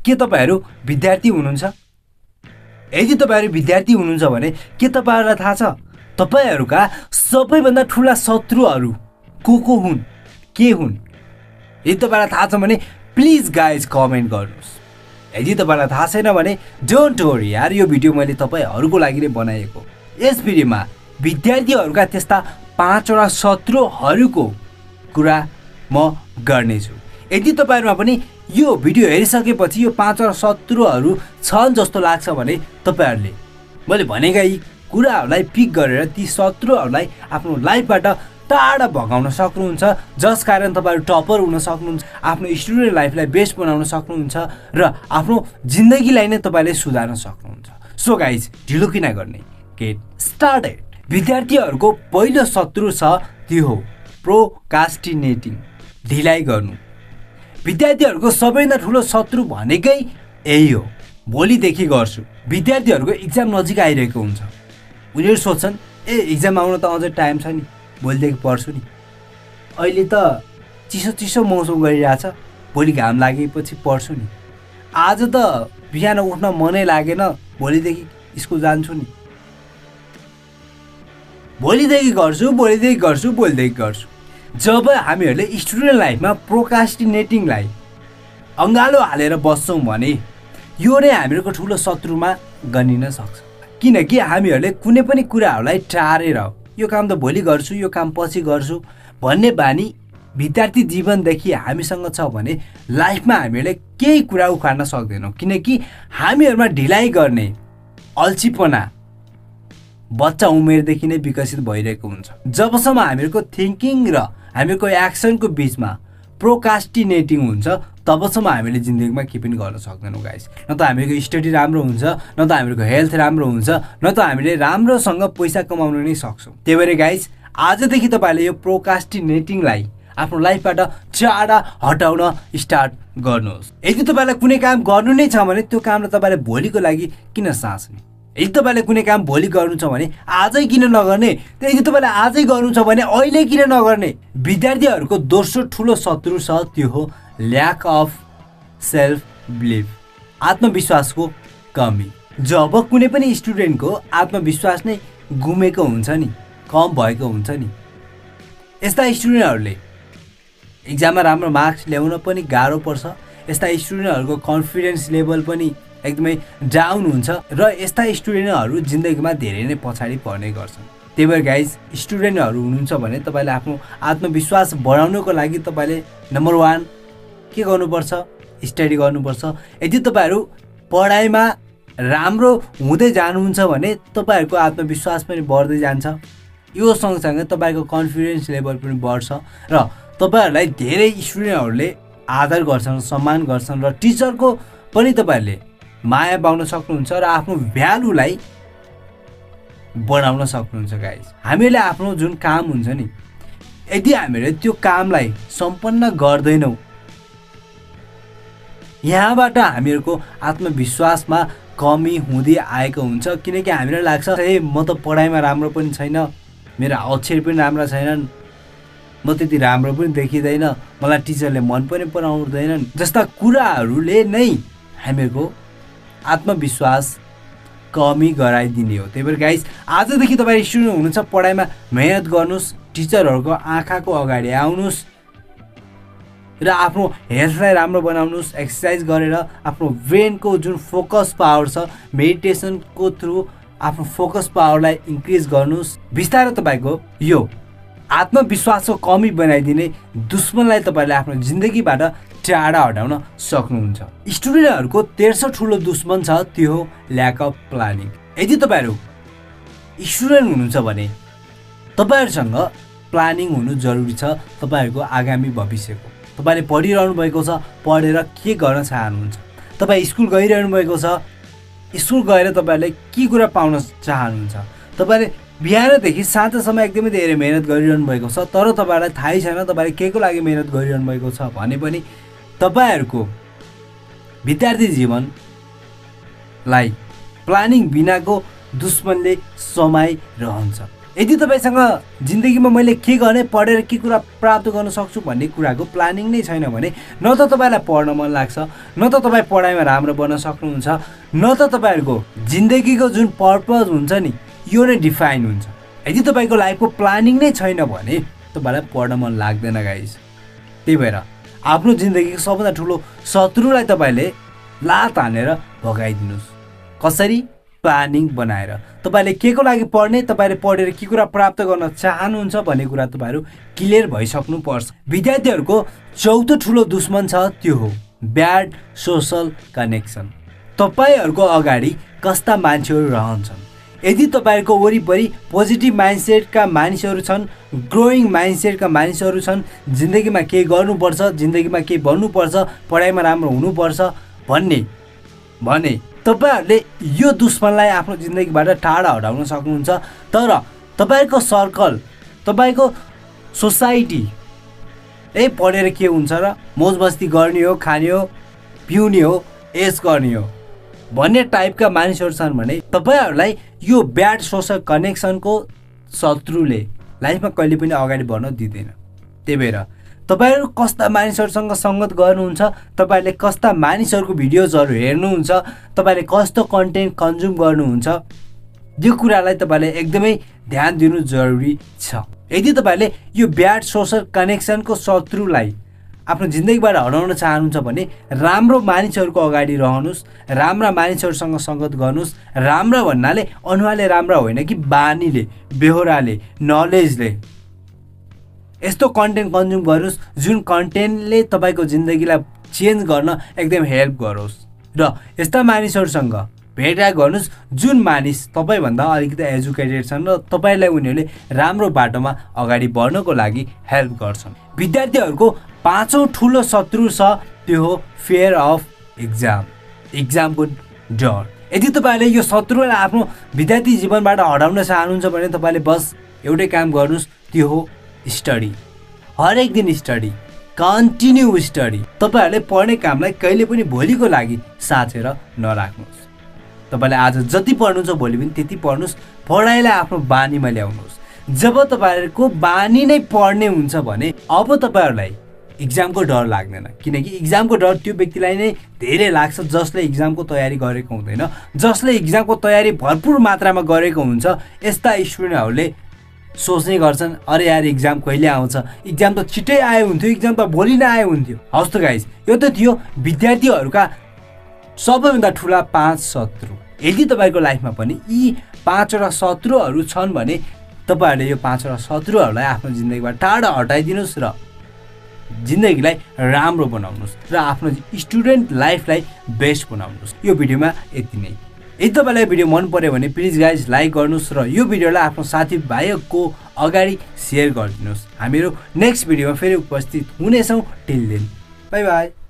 के तपाईहरु विद्यार्थी हुनुहुन्छ? यदि तपाईहरु विद्यार्थी हुनुहुन्छ भने के तपाईहरुलाई थाहा छ तपाईहरुका सबैभन्दा ठूला शत्रुहरु को हुन्, के हुन्? यदि तपाईलाई थाहा छ भने प्लिज गाइज कमेन्ट गर्नुस्। यदि तपाईलाई थाहा छैन भने डोन्ट वरी यार, यो भिडियो मैले तपाईहरुको लागि नै बनाएको। यस भिडियोमा विद्यार्थीहरुका त्यस्ता 5 वटा शत्रुहरुको कुरा म गर्नेछु। यदि तपाईहरुमा पनि यो भिडियो हेरिसकेपछि यो 5 वटा शत्रुहरु छन् जस्तो लाग्छ भने तपाईहरुले मैले भनेका यी कुराहरुलाई पिक गरेर ती शत्रुहरुलाई आफ्नो लाइफबाट टाढा भगाउन सक्नुहुन्छ, जसकारण तपाईहरु टपर हुन सक्नुहुन्छ, आफ्नो स्टुडेन्ट लाइफलाई बेस्ट बनाउन सक्नुहुन्छ र आफ्नो जिन्दगीलाई नै तपाईले सुधार्न सक्नुहुन्छ। सो गाइज, ढिलो किन गर्ने, गेट स्टार्टेड। विद्यार्थीहरुको पहिलो शत्रु छ त्यो हो प्रोकास्टिनेटिङ, ढिलाइ गर्नु। विद्यार्थीहरुको सबैभन्दा ठूलो शत्रु भनेकै यही हो, भोलिदेखि गर्छु। विद्यार्थीहरुको एक्जाम नजिक आइरहेको हुन्छ, उनीहरु सोच्छन् ए एक्जाम आउन त अझै टाइम छ नि, भोलिदेखि पढ्छु नि। अहिले त चिसो मौसम गरिरहेछ, भोलि घाम लागेपछि पढ्छु नि। आज त बिहान उठ्न मनै लागेन, भोलिदेखि स्कुल जान्छु नि। भोलिदेखि गर्छु। जब हामीहरूले स्टुडेन्ट लाइफमा प्रोकास्टिनेटिङलाई अँगालो हालेर बस्छौँ भने यो नै हामीहरूको ठुलो शत्रुमा गनिन सक्छ। किनकि हामीहरूले कुनै पनि कुराहरूलाई टारेर यो काम त भोलि गर्छु, यो काम पछि गर्छु भन्ने बानी विद्यार्थी जीवनदेखि हामीसँग छ भने लाइफमा हामीहरूले केही कुरा उखाड्न सक्दैनौँ। किनकि हामीहरूमा ढिलाइ गर्ने अल्छीपना बच्चा उमेरदेखि नै विकसित भइरहेको हुन्छ। जबसम्म हामीहरूको थिङ्किङ र हामीहरूको एक्सनको बिचमा प्रोकास्टिनेटिङ हुन्छ तबसम्म हामीले जिन्दगीमा के पनि गर्न सक्दैनौँ गाइस। न त हामीहरूको स्टडी राम्रो हुन्छ, न त हामीहरूको हेल्थ राम्रो हुन्छ, न त हामीले राम्रोसँग पैसा कमाउन नै सक्छौँ। त्यही भएर गाइस, आजदेखि तपाईँले यो प्रोकास्टिनेटिङलाई आफ्नो लाइफबाट टाढा हटाउन स्टार्ट गर्नुहोस्। यदि तपाईँलाई कुनै काम गर्नु नै छ भने त्यो कामलाई तपाईँले भोलिको लागि किन साच्ने? यदि तपाईँले कुनै काम भोलि गर्नु छ भने आजै किन नगर्ने? यदि तपाईँले आजै गर्नु छ भने अहिले किन नगर्ने? विद्यार्थीहरूको दोस्रो ठुलो शत्रु छ त्यो हो ल्याक अफ सेल्फ बिलिभ, आत्मविश्वासको कमी। जब कुनै पनि स्टुडेन्टको आत्मविश्वास नै गुमेको हुन्छ नि, कम भएको हुन्छ नि, यस्ता स्टुडेन्टहरूले एक्जाममा राम्रो मार्क्स ल्याउन पनि गाह्रो पर्छ। यस्ता स्टुडेन्टहरूको कन्फिडेन्स लेभल पनि एकदमै डाउन हुन्छ र यस्ता स्टुडेन्टहरू जिन्दगीमा धेरै नै पछाडि पर्ने गर्छन्। त्यही भएर गाइज, स्टुडेन्टहरू हुनुहुन्छ भने तपाईँले आफ्नो आत्मविश्वास बढाउनको लागि तपाईँले नम्बर 1 के गर्नुपर्छ? स्टडी गर्नुपर्छ। यदि तपाईँहरू पढाइमा राम्रो हुँदै जानुहुन्छ भने तपाईँहरूको आत्मविश्वास पनि बढ्दै जान्छ। यो सँगसँगै तपाईँको कन्फिडेन्स लेभल पनि बढ्छ र तपाईँहरूलाई धेरै स्टुडेन्टहरूले आदर गर्छन्, सम्मान गर्छन् र टिचरको पनि तपाईँहरूले माया पाउन सक्नुहुन्छ र आफ्नो भ्यालुलाई बढाउन सक्नुहुन्छ गाइस। हामीले आफ्नो जुन काम हुन्छ नि, यदि हामीले त्यो कामलाई सम्पन्न गर्दैनौँ, यहाँबाट हामीहरूको आत्मविश्वासमा कमी हुँदै आएको हुन्छ। किनकि हामीलाई लाग्छ ए म त पढाइमा राम्रो पनि छैन, मेरो अक्षर पनि राम्रा छैनन्, म त्यति राम्रो पनि देखिँदैन, मलाई टिचरले मन पनि पराउँदैनन् जस्ता कुराहरूले नै हामीहरूको आत्मविश्वास कमी गराइदिने हो। त्यही भएर गाइस, आजदेखि तपाईँ स्टुडेन्ट हुनुहुन्छ, पढाइमा मेहनत गर्नुहोस्, टिचरहरूको आँखाको अगाडि आउनुहोस् र आफ्नो हेल्थलाई राम्रो बनाउनुहोस्। एक्सर्साइज गरेर आफ्नो ब्रेनको जुन फोकस पावर छ, मेडिटेसनको थ्रु आफ्नो फोकस पावरलाई इन्क्रिज गर्नुहोस्। बिस्तारै तपाईँको यो आत्मविश्वासको कमी बनाइदिने दुश्मनलाई तपाईँले आफ्नो जिन्दगीबाट टाढा हटाउन सक्नुहुन्छ। स्टुडेन्टहरूको तेस्रो ठुलो दुश्मन छ त्यो हो ल्याक अफ प्लानिङ। यदि तपाईँहरू स्टुडेन्ट हुनुहुन्छ भने तपाईँहरूसँग प्लानिङ हुनु जरुरी छ। तपाईँहरूको आगामी भविष्यको तपाईँले पढिरहनु भएको छ, पढेर के गर्न चाहनुहुन्छ, तपाईँ स्कुल गइरहनु भएको छ, स्कुल गएर तपाईँहरूले के कुरा पाउन चाहनुहुन्छ, तपाईँले बिहानदेखि साँझसम्म एकदमै धेरै मेहनत गरिरहनु भएको छ तर तपाईँहरूलाई थाहै छैन तपाईँले के को लागि मेहनत गरिरहनु भएको छ भने पनि तपाईँहरूको विद्यार्थी जीवनलाई प्लानिङ बिनाको दुश्मनले समाइरहन्छ। यदि तपाईसँग जिन्दगीमा मैले के गर्ने, पढेर के कुरा प्राप्त गर्न सक्छु भन्ने कुराको प्लानिङ नै छैन भने न त तपाईँलाई पढ्न मन लाग्छ, न त तपाईँ पढाइमा राम्रो बन्न सक्नुहुन्छ, न त तपाईँहरूको जिन्दगीको जुन पर्पज हुन्छ नि यो नै डिफाइन हुन्छ। यदि तपाईँको लाइफको प्लानिङ नै छैन भने तपाईँलाई पढ्न मन लाग्दैन गाइस। त्यही भएर आफ्नो जिन्दगीको सबभन्दा ठुलो शत्रुलाई तपाईँले लात हानेर भगाइदिनुहोस्। कसरी? प्लानिङ बनाएर। तपाईँले के को लागि पढ्ने, तपाईँले पढेर के कुरा प्राप्त गर्न चाहनुहुन्छ भन्ने कुरा तपाईँहरू क्लियर भइसक्नुपर्छ। विद्यार्थीहरूको चौथो ठुलो दुश्मन छ, त्यो हो ब्याड सोसल कनेक्सन। तपाईँहरूको अगाडि कस्ता मान्छेहरू रहन्छन्। यदि तपाईँहरूको वरिपरि पोजिटिभ माइन्डसेटका मानिसहरू छन्, ग्रोइङ माइन्डसेटका मानिसहरू छन्, जिन्दगीमा केही गर्नुपर्छ, जिन्दगीमा केही बन्नुपर्छ, पढाइमा राम्रो हुनुपर्छ भने तपाईहरूले यो दुश्मनलाई आफ्नो जिन्दगीबाट टाढा हटाउन सक्नुहुन्छ। तर तपाईँको सर्कल, तपाईँको सोसाइटी पढेर के हुन्छ र, मोज मस्ती गर्ने हो, खाने हो, पिउने हो, एस गर्ने हो भन्ने टाइपका मानिसहरू छन् भने तपाईँहरूलाई यो ब्याड सोसल कनेक्सनको शत्रुले लाइफमा कहिले पनि अगाडि बढ्न दिँदैन। त्यही भएर तपाईँहरू कस्ता मानिसहरूसँग सङ्गत गर्नुहुन्छ, तपाईँले कस्ता मानिसहरूको भिडियोजहरू हेर्नुहुन्छ, तपाईँले कस्तो कन्टेन्ट कन्ज्युम गर्नुहुन्छ, यो कुरालाई तपाईँले एकदमै ध्यान दिनु जरुरी छ। यदि तपाईँले यो ब्याड सोसल कनेक्सनको शत्रुलाई आफ्नो जिन्दगीबाट हटाउन चाहनुहुन्छ भने राम्रो मानिसहरूको अगाडि रहनुहोस्, राम्रा मानिसहरूसँग सङ्गत गर्नुहोस्। राम्रा भन्नाले अनुहारले राम्रा होइन कि बानीले, बेहोराले, नलेजले यस्तो कन्टेन्ट कन्ज्युम गर्नुहोस् जुन कन्टेन्टले तपाईँको जिन्दगीलाई चेन्ज गर्न एकदम हेल्प गरोस्। र यस्ता मानिसहरूसँग भेटघाट गर्नुहोस् जुन मानिस तपाईँभन्दा अलिकति एजुकेटेड छन् र तपाईँलाई उनीहरूले राम्रो बाटोमा अगाडि बढ्नको लागि हेल्प गर्छन्। विद्यार्थीहरूको पाँचौँ ठुलो शत्रु छ, त्यो हो फियर अफ एक्जाम, एक्जामको डर। यदि तपाईँले यो शत्रुलाई आफ्नो विद्यार्थी जीवनबाट हटाउन चाहनुहुन्छ भने तपाईँले बस एउटै काम गर्नुहोस्, त्यो हो स्टडी। हरेक दिन स्टडी, कन्टिन्यू स्टडी। तपाईँहरूले पढ्ने कामलाई कहिले पनि भोलिको लागि साचेर नराख्नुहोस्। तपाईँले आज जति पढ्नुहुन्छ भोलि पनि त्यति पढ्नुहोस्। पढाइलाई आफ्नो बानीमा ल्याउनुहोस्। जब तपाईँहरूको बानी नै पढ्ने हुन्छ भने अब तपाईँहरूलाई इक्जामको डर लाग्दैन, किनकि इक्जामको डर त्यो व्यक्तिलाई नै धेरै लाग्छ जसले इक्जामको तयारी गरेको हुँदैन, जसले इक्जामको तयारी भरपुर मात्रामा गरेको हुन्छ। यस्ता स्टुडेन्टहरूले सोच्ने गर्छन्, अरे यार इक्जाम कहिले आउँछ, इक्जाम त छिट्टै आयो हुन्थ्यो, इक्जाम त भोलि नै आयो हुन्थ्यो। हस् त गाइस, यो त थियो विद्यार्थीहरूका सबैभन्दा ठुला 5 शत्रु। यदि तपाईँको लाइफमा पनि यी 5वटा शत्रुहरू छन् भने तपाईँहरूले यो 5वटा शत्रुहरूलाई आफ्नो जिन्दगीबाट टाढा हटाइदिनुहोस् र जिन्दगीलाई राम्रो बनाउनुहोस् र आफ्नो स्टुडेन्ट लाइफलाई बेस्ट बनाउनुहोस्। यो भिडियोमा यति नै। यदि तपाईँलाई भिडियो मन पर्यो भने प्लिज गाइज लाइक गर्नुहोस् र यो भिडियोलाई आफ्नो साथीभाइको अगाडि सेयर गरिदिनुहोस्। हामीहरू नेक्स्ट भिडियोमा फेरि उपस्थित हुनेछौँ। Till then bye by.